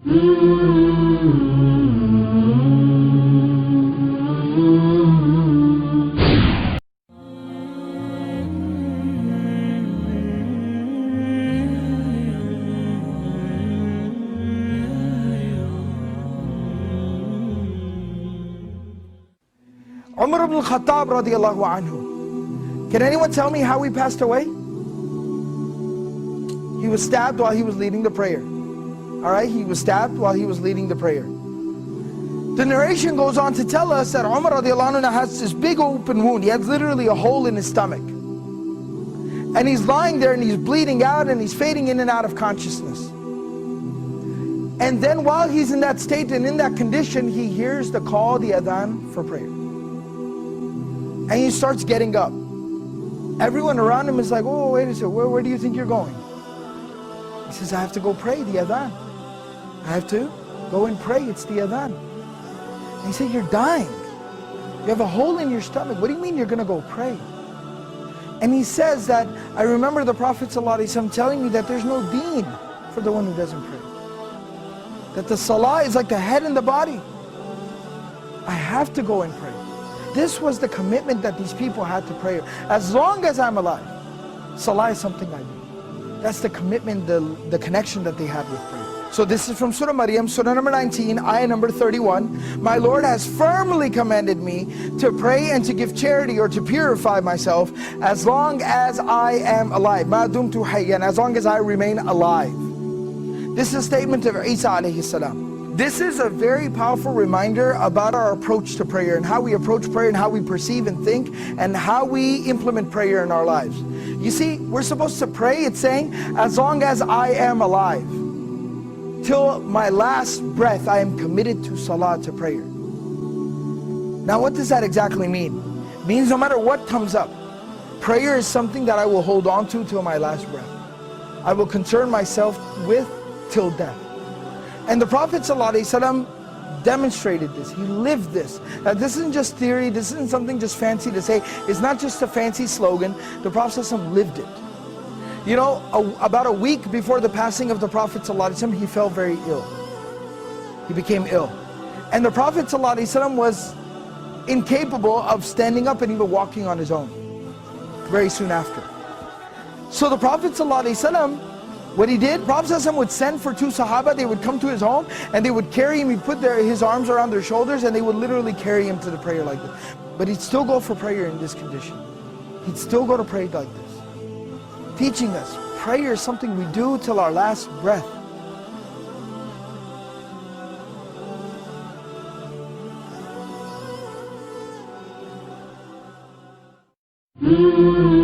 Umar ibn al-Khattab radiallahu anhu. Can anyone tell me how he passed away? He was stabbed while he was leading the prayer. Alright, he was stabbed while he was leading the prayer. The narration goes on to tell us that Umar radiallahu anhu has this big open wound. He has literally a hole in his stomach. And he's lying there and he's bleeding out and he's fading in and out of consciousness. And then while he's in that state and in that condition, he hears the call, the adhan for prayer. And he starts getting up. Everyone around him is like, oh, wait a second, where do you think you're going? He says, I have to go pray the adhan. I have to go and pray, it's the adhan. And he said, you're dying. You have a hole in your stomach. What do you mean you're going to go pray? And he says that, I remember the Prophet ﷺ telling me that there's no deen for the one who doesn't pray. That the salah is like the head and the body. I have to go and pray. This was the commitment that these people had to prayer. As long as I'm alive, salah is something I do. That's the commitment, the connection that they had with prayer. So this is from Surah Maryam, Surah number 19, ayah number 31. My Lord has firmly commanded me to pray and to give charity or to purify myself as long as I am alive. Ma dumtu hayyan, as long as I remain alive. This is a statement of Isa alayhi salam. This is a very powerful reminder about our approach to prayer and how we approach prayer and how we perceive and think and how we implement prayer in our lives. You see, we're supposed to pray, it's saying, as long as I am alive. Till my last breath, I am committed to salah, to prayer. Now what does that exactly mean? It means no matter what comes up, prayer is something that I will hold on to till my last breath. I will concern myself with till death. And the Prophet ﷺ demonstrated this, he lived this. Now this isn't just theory, this isn't something just fancy to say, it's not just a fancy slogan, the Prophet ﷺ lived it. You know, about a week before the passing of the Prophet ﷺ, he fell very ill. He became ill. And the Prophet ﷺ was incapable of standing up and even walking on his own, very soon after. So the Prophet ﷺ, what he did, Prophet ﷺ would send for two Sahaba, they would come to his home and they would carry him, he'd put his arms around their shoulders and they would literally carry him to the prayer like this. But he'd still go for prayer in this condition. He'd still go to pray like this. Teaching us, prayer is something we do till our last breath. Mm-hmm.